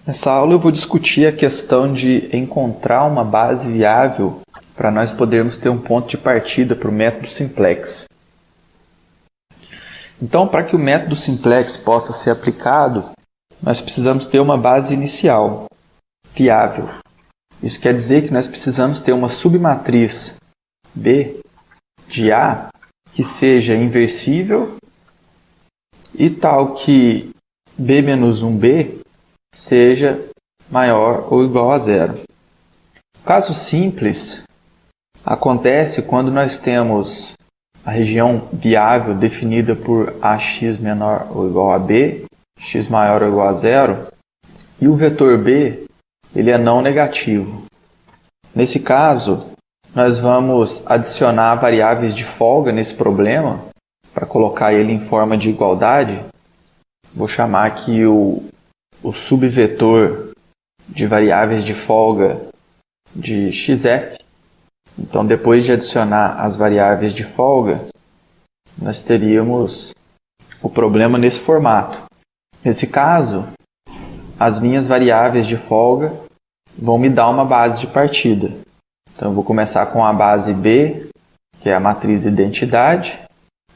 Nessa aula eu vou discutir a questão de encontrar uma base viável para nós podermos ter um ponto de partida para o método simplex. Então, para que o método simplex possa ser aplicado, nós precisamos ter uma base inicial viável. Isso quer dizer que nós precisamos ter uma submatriz B de A que seja inversível e tal que B menos 1B seja maior ou igual a zero. O caso simples acontece quando nós temos a região viável definida por AX menor ou igual a B, x maior ou igual a zero, e o vetor B ele é não negativo. Nesse caso, nós vamos adicionar variáveis de folga nesse problema para colocar ele em forma de igualdade. Vou chamar aqui o subvetor de variáveis de folga de xf. Então, depois de adicionar as variáveis de folga, nós teríamos o problema nesse formato. Nesse caso, as minhas variáveis de folga vão me dar uma base de partida. Então, eu vou começar com a base B, que é a matriz identidade,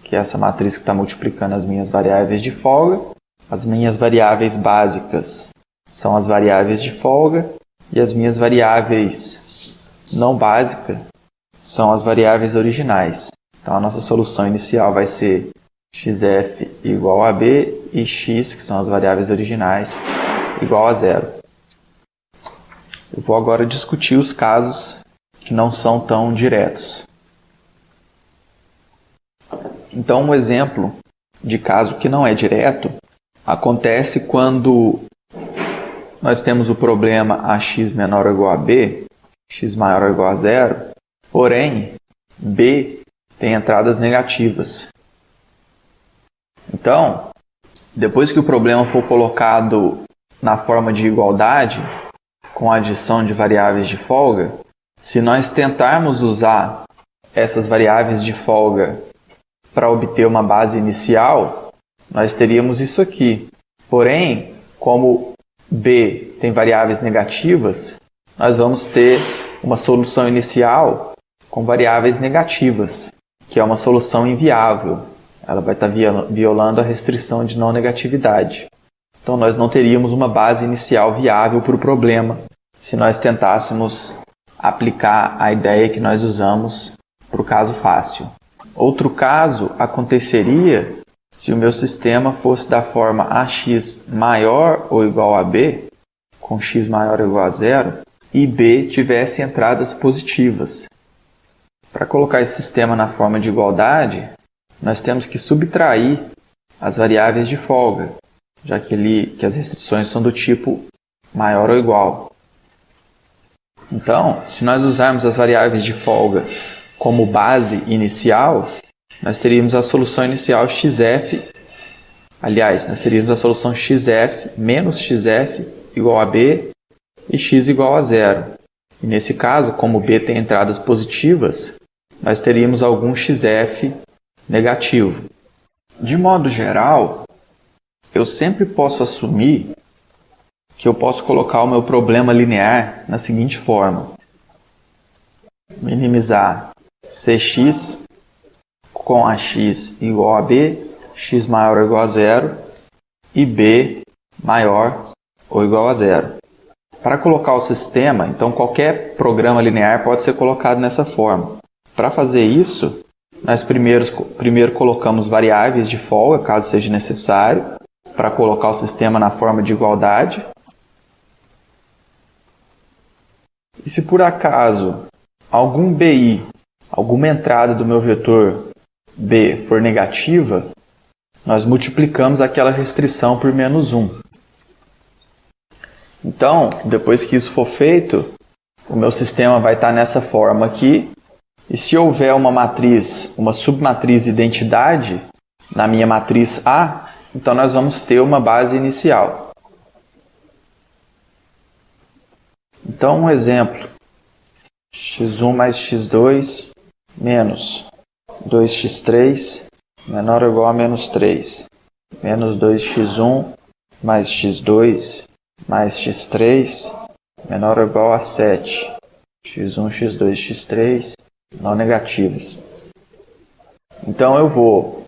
que é essa matriz que está multiplicando as minhas variáveis de folga. As minhas variáveis básicas são as variáveis de folga e as minhas variáveis não básicas são as variáveis originais. Então, a nossa solução inicial vai ser xf igual a b e x, que são as variáveis originais, igual a zero. Eu vou agora discutir os casos que não são tão diretos. Então, um exemplo de caso que não é direto acontece quando nós temos o problema ax menor ou igual a b, x maior ou igual a zero, porém, b tem entradas negativas. Então, depois que o problema for colocado na forma de igualdade, com a adição de variáveis de folga, se nós tentarmos usar essas variáveis de folga para obter uma base inicial, nós teríamos isso aqui. Porém, como B tem variáveis negativas, nós vamos ter uma solução inicial com variáveis negativas, que é uma solução inviável. Ela vai estar violando a restrição de não negatividade. Então, nós não teríamos uma base inicial viável para o problema se nós tentássemos aplicar a ideia que nós usamos para o caso fácil. Outro caso aconteceria se o meu sistema fosse da forma AX maior ou igual a B, com x maior ou igual a zero, e B tivesse entradas positivas. Para colocar esse sistema na forma de igualdade, nós temos que subtrair as variáveis de folga, já que as restrições são do tipo maior ou igual. Então, se nós usarmos as variáveis de folga como base inicial, nós teríamos a solução inicial xf, aliás, nós teríamos a solução xf menos xf igual a b e x igual a zero. E nesse caso, como b tem entradas positivas, nós teríamos algum xf negativo. De modo geral, eu sempre posso assumir que eu posso colocar o meu problema linear na seguinte forma: minimizar cx com ax igual a b, x maior ou igual a zero e b maior ou igual a zero. Para colocar o sistema, então qualquer programa linear pode ser colocado nessa forma. Para fazer isso, nós primeiro colocamos variáveis de folga, caso seja necessário, para colocar o sistema na forma de igualdade. E se por acaso algum BI, alguma entrada do meu vetor B for negativa, nós multiplicamos aquela restrição por menos 1. Então, depois que isso for feito, o meu sistema vai estar nessa forma aqui. E se houver uma matriz, uma submatriz identidade na minha matriz A, então nós vamos ter uma base inicial. Então, um exemplo: x1 mais x2 menos 2x3 menor ou igual a menos 3, menos 2x1 mais x2 mais x3 menor ou igual a 7. x1, x2, x3 não negativas. Então eu vou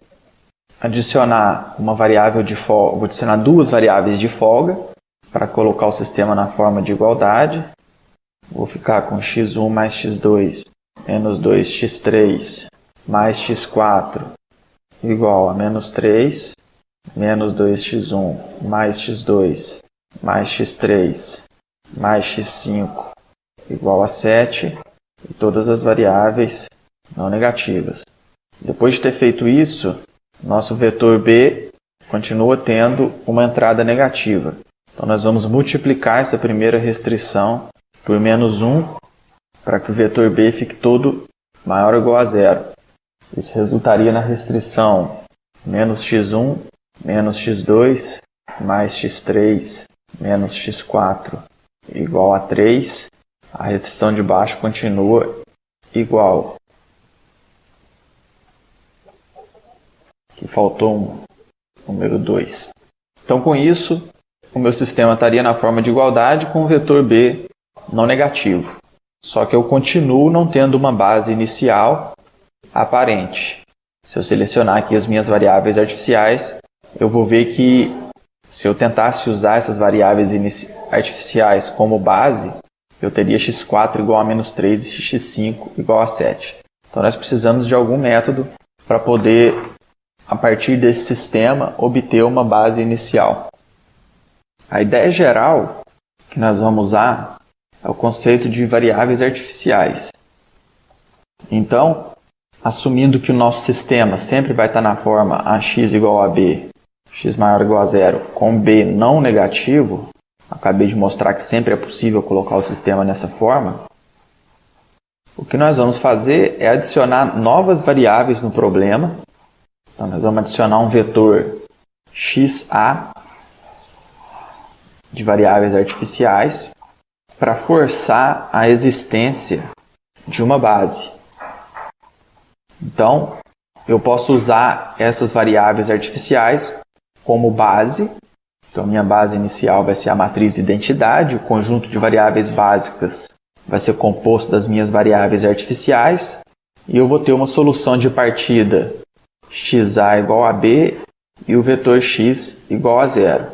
adicionar uma variável de folga, vou adicionar duas variáveis de folga para colocar o sistema na forma de igualdade. Vou ficar com x1 mais x2 menos 2x3 mais x4 igual a menos 3, menos 2x1 mais x2 mais x3 mais x5 igual a 7 e todas as variáveis não negativas. Depois de ter feito isso, nosso vetor B continua tendo uma entrada negativa. Então nós vamos multiplicar essa primeira restrição por menos 1 para que o vetor B fique todo maior ou igual a 0. Isso resultaria na restrição menos x1 menos x2 mais x3 menos x4 igual a 3. A restrição de baixo continua igual. Aqui faltou um número 2. Então com isso, o meu sistema estaria na forma de igualdade com o vetor B não negativo. Só que eu continuo não tendo uma base inicial aparente. Se eu selecionar aqui as minhas variáveis artificiais, eu vou ver que se eu tentasse usar essas variáveis artificiais como base, eu teria x4 igual a menos 3 e x5 igual a 7. Então nós precisamos de algum método para poder, a partir desse sistema, obter uma base inicial. A ideia geral que nós vamos usar é o conceito de variáveis artificiais. Então, assumindo que o nosso sistema sempre vai estar na forma ax igual a b, x maior ou igual a 0, com b não negativo, acabei de mostrar que sempre é possível colocar o sistema nessa forma, o que nós vamos fazer é adicionar novas variáveis no problema. Então, nós vamos adicionar um vetor xa de variáveis artificiais para forçar a existência de uma base. Então, eu posso usar essas variáveis artificiais como base. Então, minha base inicial vai ser a matriz identidade, o conjunto de variáveis básicas vai ser composto das minhas variáveis artificiais, e eu vou ter uma solução de partida xa igual a b e o vetor x igual a 0.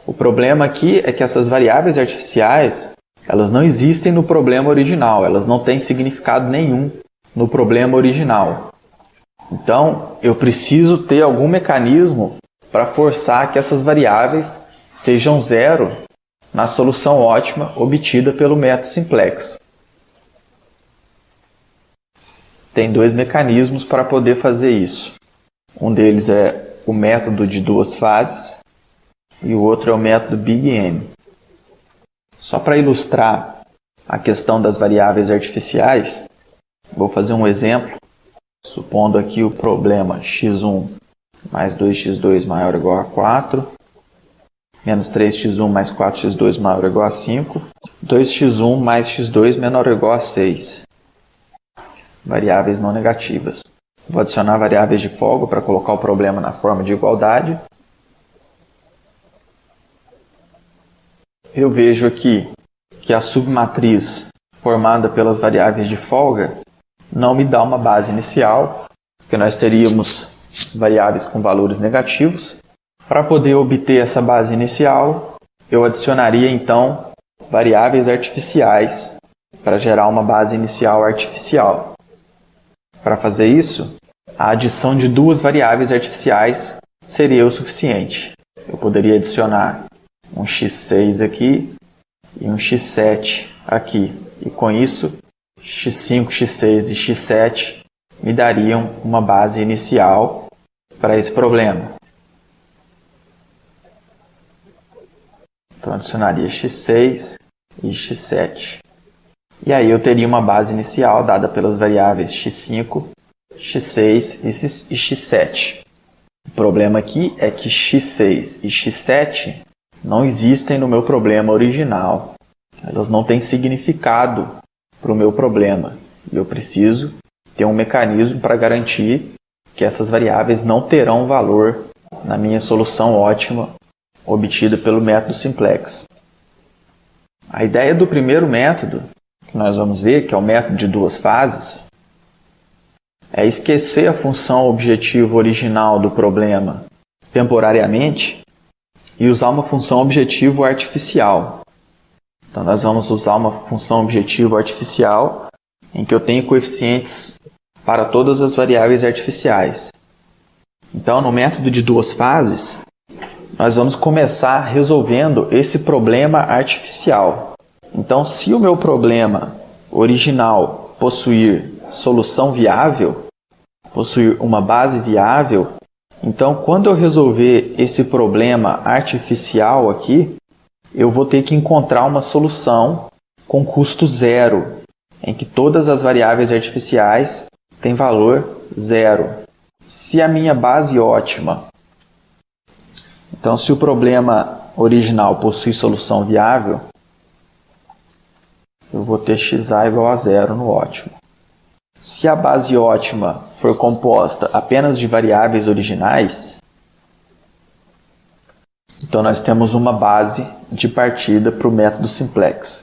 O problema aqui é que essas variáveis artificiais, elas não existem no problema original, elas não têm significado nenhum no problema original. Então, eu preciso ter algum mecanismo para forçar que essas variáveis sejam 0 na solução ótima obtida pelo método simplex. Tem dois mecanismos para poder fazer isso. Um deles é o método de duas fases e o outro é o método Big M. Só para ilustrar a questão das variáveis artificiais, vou fazer um exemplo, supondo aqui o problema x1 mais 2x2 maior ou igual a 4, menos 3x1 mais 4x2 maior ou igual a 5, 2x1 mais x2 menor ou igual a 6. Variáveis não negativas. Vou adicionar variáveis de folga para colocar o problema na forma de igualdade. Eu vejo aqui que a submatriz formada pelas variáveis de folga não me dá uma base inicial, porque nós teríamos variáveis com valores negativos. Para poder obter essa base inicial, eu adicionaria então variáveis artificiais para gerar uma base inicial artificial. Para fazer isso, a adição de duas variáveis artificiais seria o suficiente. Eu poderia adicionar um x6 aqui e um x7 aqui. E com isso, x5, x6 e x7 me dariam uma base inicial para esse problema. Então, adicionaria x6 e x7. E aí eu teria uma base inicial dada pelas variáveis x5, x6 e x7. O problema aqui é que x6 e x7 não existem no meu problema original. Elas não têm significado para o meu problema. E eu preciso ter um mecanismo para garantir que essas variáveis não terão valor na minha solução ótima obtida pelo método simplex. A ideia do primeiro método, que nós vamos ver, que é o método de duas fases, é esquecer a função objetivo original do problema temporariamente e usar uma função objetivo artificial. Então, nós vamos usar uma função objetivo artificial em que eu tenho coeficientes para todas as variáveis artificiais. Então, no método de duas fases, nós vamos começar resolvendo esse problema artificial. Então, se o meu problema original possuir solução viável, possuir uma base viável, então, quando eu resolver esse problema artificial aqui, eu vou ter que encontrar uma solução com custo zero, em que todas as variáveis artificiais têm valor zero. Se a minha base ótima, então se o problema original possui solução viável, eu vou ter xA igual a zero no ótimo. Se a base ótima for composta apenas de variáveis originais, então nós temos uma base de partida para o método simplex.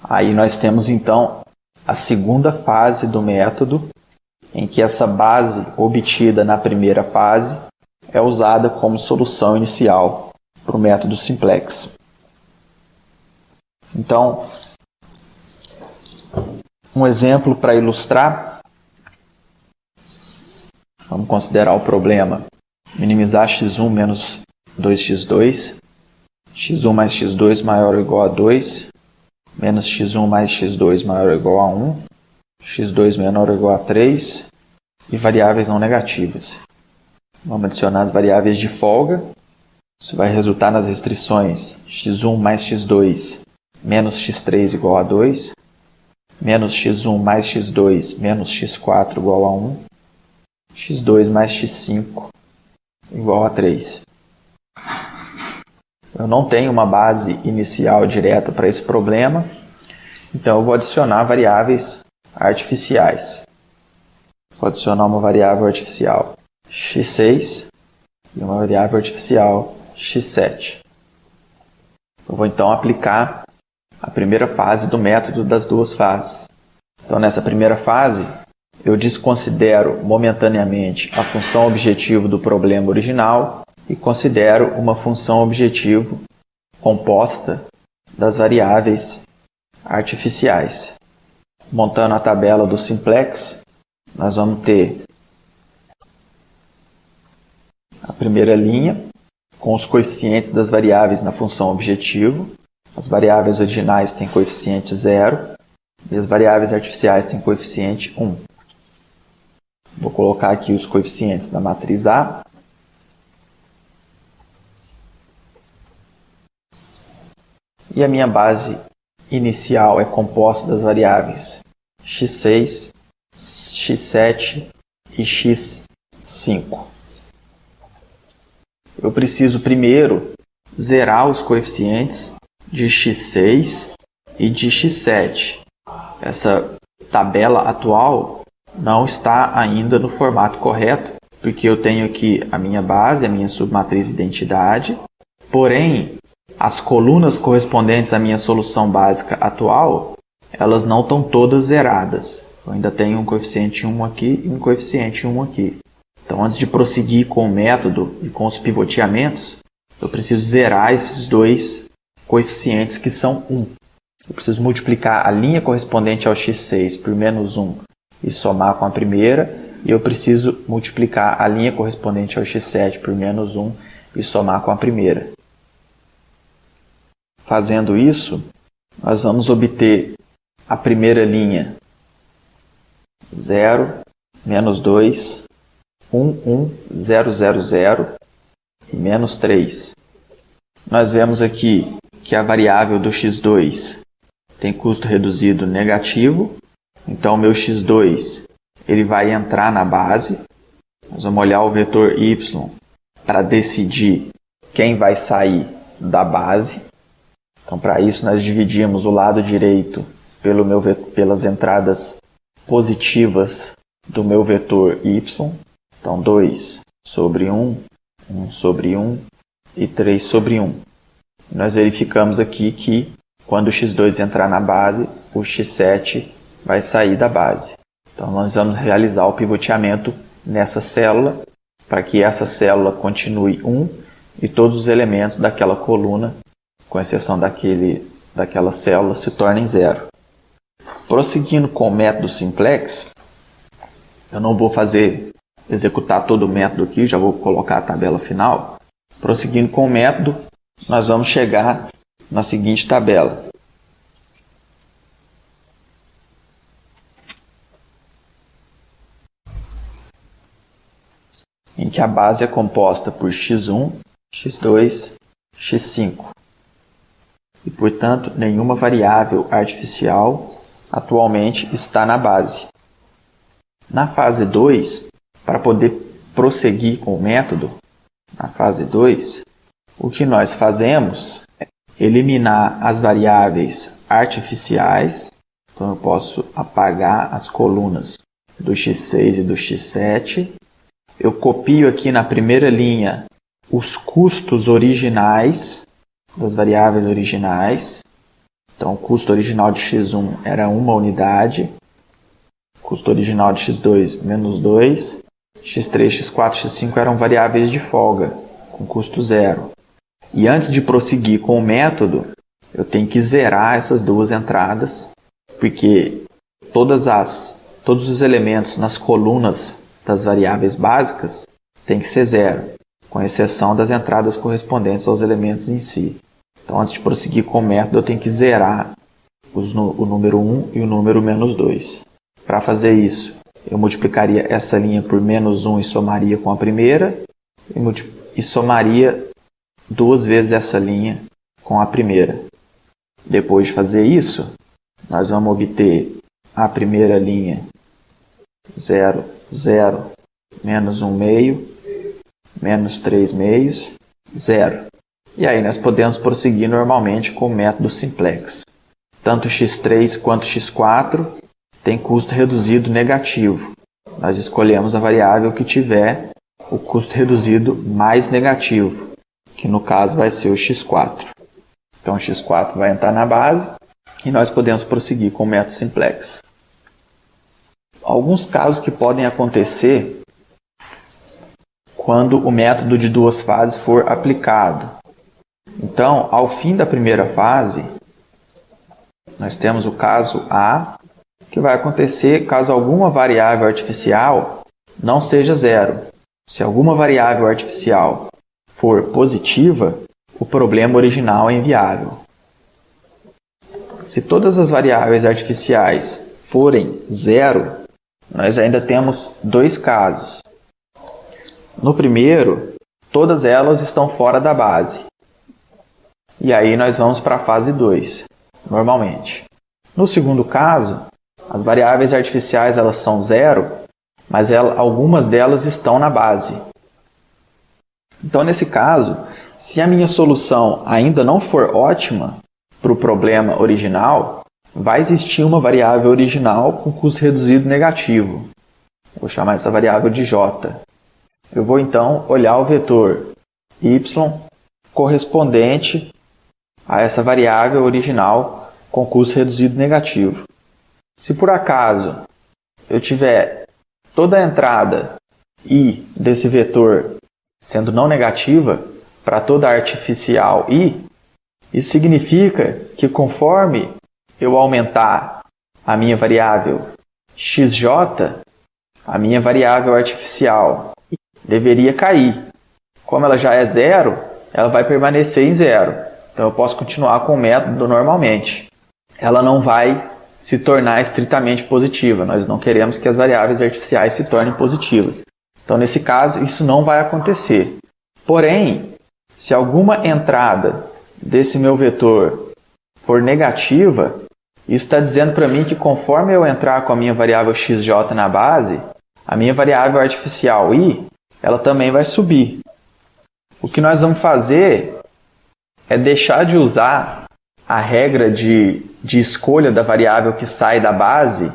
Aí nós temos então a segunda fase do método, em que essa base obtida na primeira fase é usada como solução inicial para o método simplex. Então, um exemplo para ilustrar, vamos considerar o problema minimizar x1 menos 2x2, x1 mais x2 maior ou igual a 2, menos x1 mais x2 maior ou igual a 1, x2 menor ou igual a 3 e variáveis não negativas. Vamos adicionar as variáveis de folga. Isso vai resultar nas restrições x1 mais x2 menos x3 igual a 2, menos x1 mais x2 menos x4 igual a 1, x2 mais x5 igual a 3. Eu não tenho uma base inicial direta para esse problema, então eu vou adicionar variáveis artificiais. Vou adicionar uma variável artificial x6 e uma variável artificial x7. Eu vou então aplicar a primeira fase do método das duas fases. Então, nessa primeira fase, eu desconsidero momentaneamente a função objetivo do problema original e considero uma função objetivo composta das variáveis artificiais. Montando a tabela do simplex, nós vamos ter a primeira linha com os coeficientes das variáveis na função objetivo. As variáveis originais têm coeficiente 0 e as variáveis artificiais têm coeficiente 1. Vou colocar aqui os coeficientes da matriz A. E a minha base inicial é composta das variáveis x6, x7 e x5. Eu preciso primeiro zerar os coeficientes de x6 e de x7. Essa tabela atual não está ainda no formato correto, porque eu tenho aqui a minha base, a minha submatriz identidade, porém, as colunas correspondentes à minha solução básica atual, elas não estão todas zeradas. Eu ainda tenho um coeficiente 1 aqui e um coeficiente 1 aqui. Então, antes de prosseguir com o método e com os pivoteamentos, eu preciso zerar esses dois coeficientes que são 1. Eu preciso multiplicar a linha correspondente ao x6 por menos 1 e somar com a primeira, e eu preciso multiplicar a linha correspondente ao x7 por menos 1 e somar com a primeira. Fazendo isso, nós vamos obter a primeira linha 0, menos 2, 1, 1, 0, 0, 0 e menos 3. Nós vemos aqui que a variável do x2 tem custo reduzido negativo, então o meu x2 ele vai entrar na base. Nós vamos olhar o vetor y para decidir quem vai sair da base. Então, para isso, nós dividimos o lado direito pelas entradas positivas do meu vetor y. Então, 2 sobre 1, 1 sobre 1 e 3 sobre 1. Nós verificamos aqui que quando o x2 entrar na base, o x7 vai sair da base. Então nós vamos realizar o pivoteamento nessa célula, para que essa célula continue 1 e todos os elementos daquela coluna, com exceção daquela célula, se tornem 0. Prosseguindo com o método simplex, eu não vou executar todo o método aqui, já vou colocar a tabela final. Prosseguindo com o método, nós vamos chegar na seguinte tabela. Em que a base é composta por x1, x2, x5. E, portanto, nenhuma variável artificial atualmente está na base. Na fase 2, para poder prosseguir com o método, na fase 2, o que nós fazemos é eliminar as variáveis artificiais. Então eu posso apagar as colunas do x6 e do x7. Eu copio aqui na primeira linha os custos originais das variáveis originais. Então o custo original de x1 era 1 unidade. O custo original de x2, menos 2. x3, x4, x5 eram variáveis de folga, com custo 0. E antes de prosseguir com o método, eu tenho que zerar essas duas entradas, porque todos os elementos nas colunas das variáveis básicas têm que ser 0, com exceção das entradas correspondentes aos elementos em si. Então, antes de prosseguir com o método, eu tenho que zerar o número 1 e o número menos 2. Para fazer isso, eu multiplicaria essa linha por menos 1 e somaria com a primeira, e somaria 2 vezes essa linha com a primeira. Depois de fazer isso, nós vamos obter a primeira linha 0, 0, menos 1 meio, menos 3 meios, 0. E aí nós podemos prosseguir normalmente com o método simplex. Tanto x3 quanto x4 tem custo reduzido negativo. Nós escolhemos a variável que tiver o custo reduzido mais negativo, que no caso vai ser o x4. Então o x4 vai entrar na base e nós podemos prosseguir com o método simplex. Alguns casos que podem acontecer quando o método de duas fases for aplicado. Então, ao fim da primeira fase, nós temos o caso A, que vai acontecer caso alguma variável artificial não seja 0. Se alguma variável artificial for positiva, o problema original é inviável. Se todas as variáveis artificiais forem 0, nós ainda temos dois casos. No primeiro, todas elas estão fora da base. E aí nós vamos para a fase 2, normalmente. No segundo caso, as variáveis artificiais elas são 0, mas algumas delas estão na base. Então, nesse caso, se a minha solução ainda não for ótima para o problema original, vai existir uma variável original com custo reduzido negativo. Vou chamar essa variável de j. Eu vou então olhar o vetor y correspondente a essa variável original com custo reduzido negativo. Se por acaso eu tiver toda a entrada i desse vetor sendo não negativa para toda a artificial i, isso significa que conforme eu aumentar a minha variável xj, a minha variável artificial deveria cair. Como ela já é 0, ela vai permanecer em 0. Então eu posso continuar com o método normalmente. Ela não vai se tornar estritamente positiva. Nós não queremos que as variáveis artificiais se tornem positivas. Então, nesse caso, isso não vai acontecer. Porém, se alguma entrada desse meu vetor for negativa, isso está dizendo para mim que conforme eu entrar com a minha variável xj na base, a minha variável artificial i, ela também vai subir. O que nós vamos fazer é deixar de usar a regra de escolha da variável que sai da base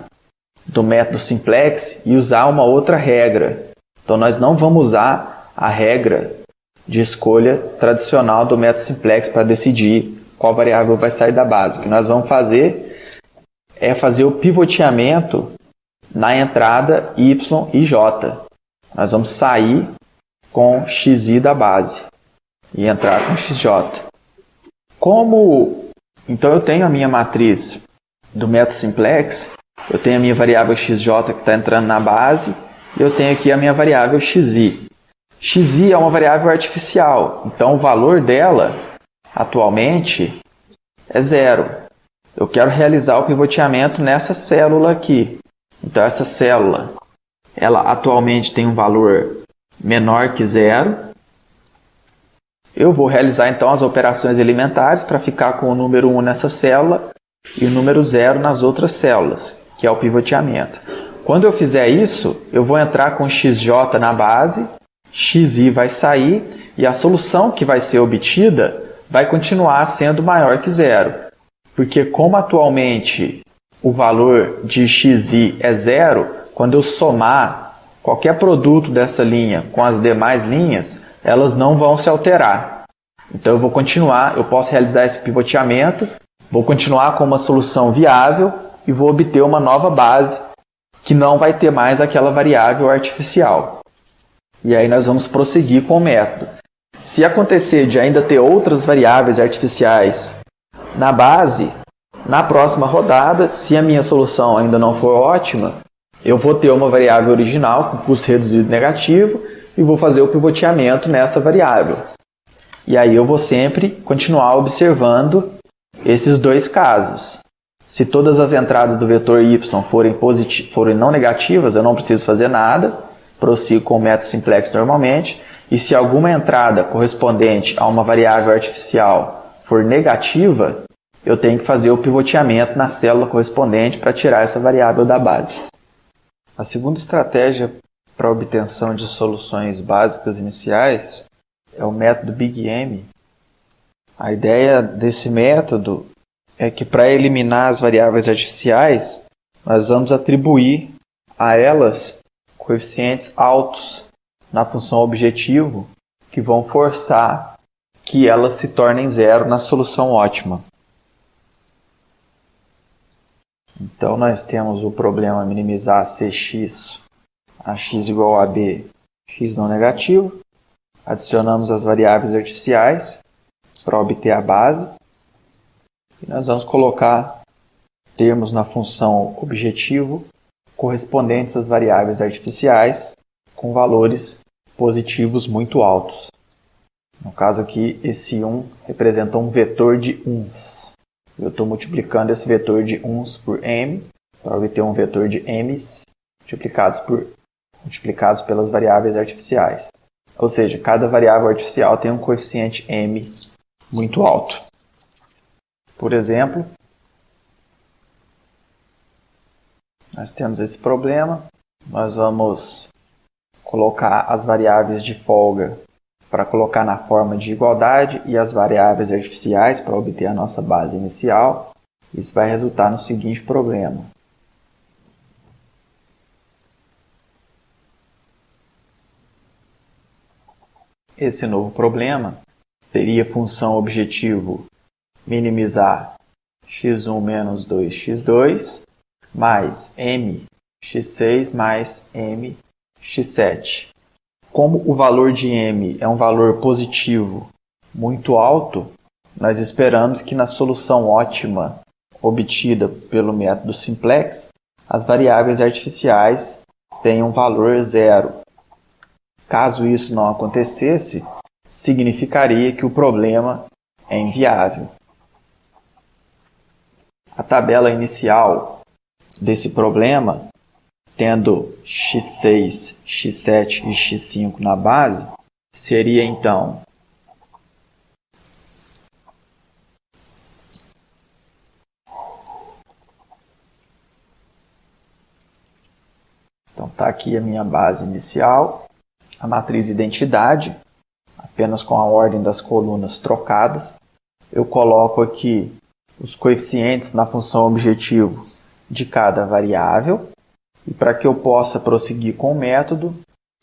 do método simplex e usar uma outra regra. Então, nós não vamos usar a regra de escolha tradicional do método simplex para decidir qual variável vai sair da base. O que nós vamos fazer é fazer o pivoteamento na entrada y e j. Nós vamos sair com xi da base e entrar com xj. Então eu tenho a minha matriz do método simplex, eu tenho a minha variável xj que está entrando na base, e eu tenho aqui a minha variável xi. Xi é uma variável artificial, então o valor dela atualmente é 0. Eu quero realizar o pivoteamento nessa célula aqui. Então essa célula, ela atualmente tem um valor menor que 0. Eu vou realizar então as operações elementares para ficar com o número 1 nessa célula e o número 0 nas outras células, que é o pivoteamento. Quando eu fizer isso, eu vou entrar com xj na base, xi vai sair e a solução que vai ser obtida vai continuar sendo maior que 0. Porque como atualmente o valor de xi é 0, quando eu somar qualquer produto dessa linha com as demais linhas, elas não vão se alterar. Então eu vou continuar, eu posso realizar esse pivoteamento, vou continuar com uma solução viável e vou obter uma nova base que não vai ter mais aquela variável artificial. E aí nós vamos prosseguir com o método. Se acontecer de ainda ter outras variáveis artificiais na base, na próxima rodada, se a minha solução ainda não for ótima, eu vou ter uma variável original com custo reduzido negativo e vou fazer o pivoteamento nessa variável. E aí eu vou sempre continuar observando esses dois casos. Se todas as entradas do vetor y forem não negativas, eu não preciso fazer nada, prossigo com o método simplex normalmente. E se alguma entrada correspondente a uma variável artificial for negativa, eu tenho que fazer o pivoteamento na célula correspondente para tirar essa variável da base. A segunda estratégia para a obtenção de soluções básicas iniciais é o método Big M. A ideia desse método é que para eliminar as variáveis artificiais, nós vamos atribuir a elas coeficientes altos na função objetivo que vão forçar que elas se tornem 0 na solução ótima. Então nós temos o problema minimizar Cx a x igual a b, x não negativo. Adicionamos as variáveis artificiais para obter a base. E nós vamos colocar termos na função objetivo correspondentes às variáveis artificiais com valores positivos muito altos. No caso aqui, esse 1 representa um vetor de 1s. Eu estou multiplicando esse vetor de 1s por m para obter um vetor de m's multiplicados pelas variáveis artificiais. Ou seja, cada variável artificial tem um coeficiente m muito alto. Por exemplo, nós temos esse problema. Nós vamos colocar as variáveis de folga para colocar na forma de igualdade e as variáveis artificiais para obter a nossa base inicial. Isso vai resultar no seguinte problema. Esse novo problema teria função objetivo minimizar x1 menos 2x2 mais mx6 mais mx7. Como o valor de m é um valor positivo muito alto, nós esperamos que na solução ótima obtida pelo método simplex, as variáveis artificiais tenham valor 0. Caso isso não acontecesse, significaria que o problema é inviável. A tabela inicial desse problema, tendo x6, x7 e x5 na base, seria então está aqui a minha base inicial, a matriz identidade, apenas com a ordem das colunas trocadas. Eu coloco aqui os coeficientes na função objetivo de cada variável. E para que eu possa prosseguir com o método,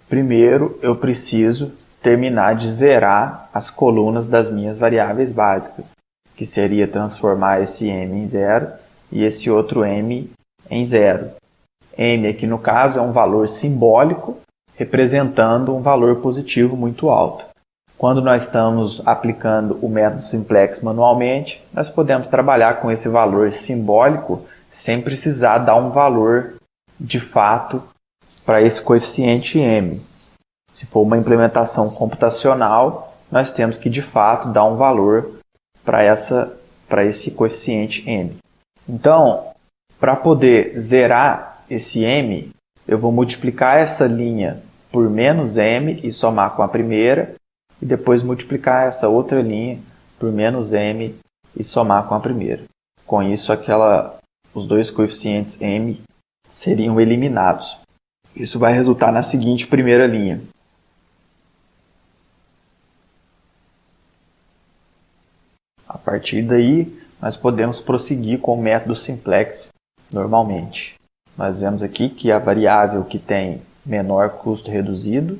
primeiro eu preciso terminar de zerar as colunas das minhas variáveis básicas, que seria transformar esse m em zero e esse outro m em zero. M aqui no caso é um valor simbólico representando um valor positivo muito alto. Quando nós estamos aplicando o método simplex manualmente, nós podemos trabalhar com esse valor simbólico sem precisar dar um valor de fato para esse coeficiente m. Se for uma implementação computacional, nós temos que de fato dar um valor para esse coeficiente m. Então, para poder zerar esse m, eu vou multiplicar essa linha por menos m e somar com a primeira, e depois multiplicar essa outra linha por menos m e somar com a primeira. Com isso, os dois coeficientes m seriam eliminados. Isso vai resultar na seguinte primeira linha. A partir daí, nós podemos prosseguir com o método simplex normalmente. Nós vemos aqui que a variável que tem menor custo reduzido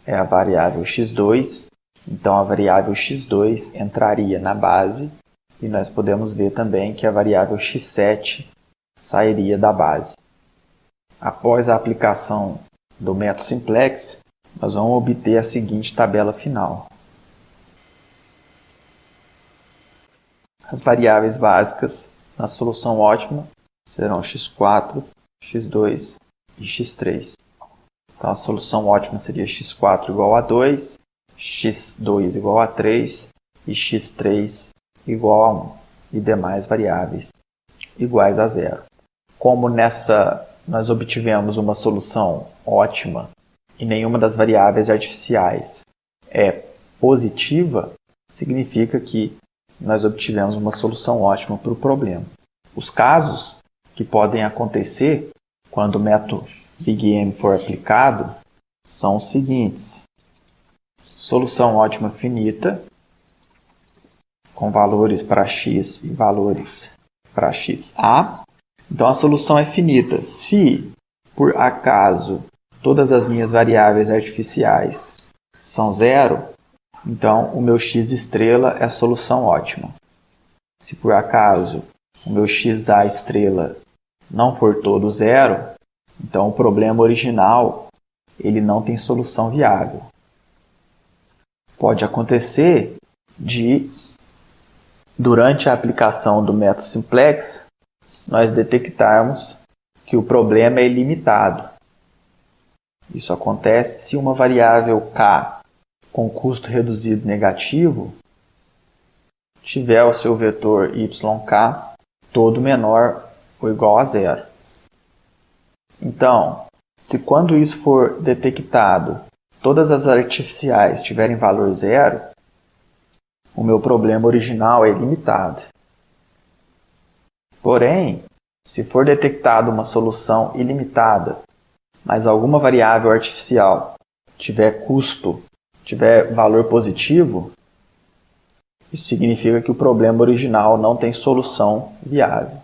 é a variável x2. Então, a variável x2 entraria na base e nós podemos ver também que a variável x7 sairia da base. Após a aplicação do método simplex, nós vamos obter a seguinte tabela final. As variáveis básicas na solução ótima serão x4, x2 e x3. Então, a solução ótima seria x4 igual a 2, x2 igual a 3 e x3 igual a 1, e demais variáveis iguais a zero. Como nós obtivemos uma solução ótima e nenhuma das variáveis artificiais é positiva, significa que nós obtivemos uma solução ótima para o problema. Os casos que podem acontecer quando o método Big M for aplicado são os seguintes. Solução ótima finita, com valores para x e valores para xa. Então, a solução é finita. Se, por acaso, todas as minhas variáveis artificiais são zero, então o meu x estrela é a solução ótima. Se, por acaso, o meu xa estrela não for todo zero, então o problema original ele não tem solução viável. Pode acontecer durante a aplicação do método simplex, nós detectarmos que o problema é ilimitado. Isso acontece se uma variável k com custo reduzido negativo tiver o seu vetor yk todo menor ou igual a zero. Então, se quando isso for detectado, todas as artificiais tiverem valor zero, o meu problema original é ilimitado. Porém, se for detectada uma solução ilimitada, mas alguma variável artificial tiver valor positivo, isso significa que o problema original não tem solução viável.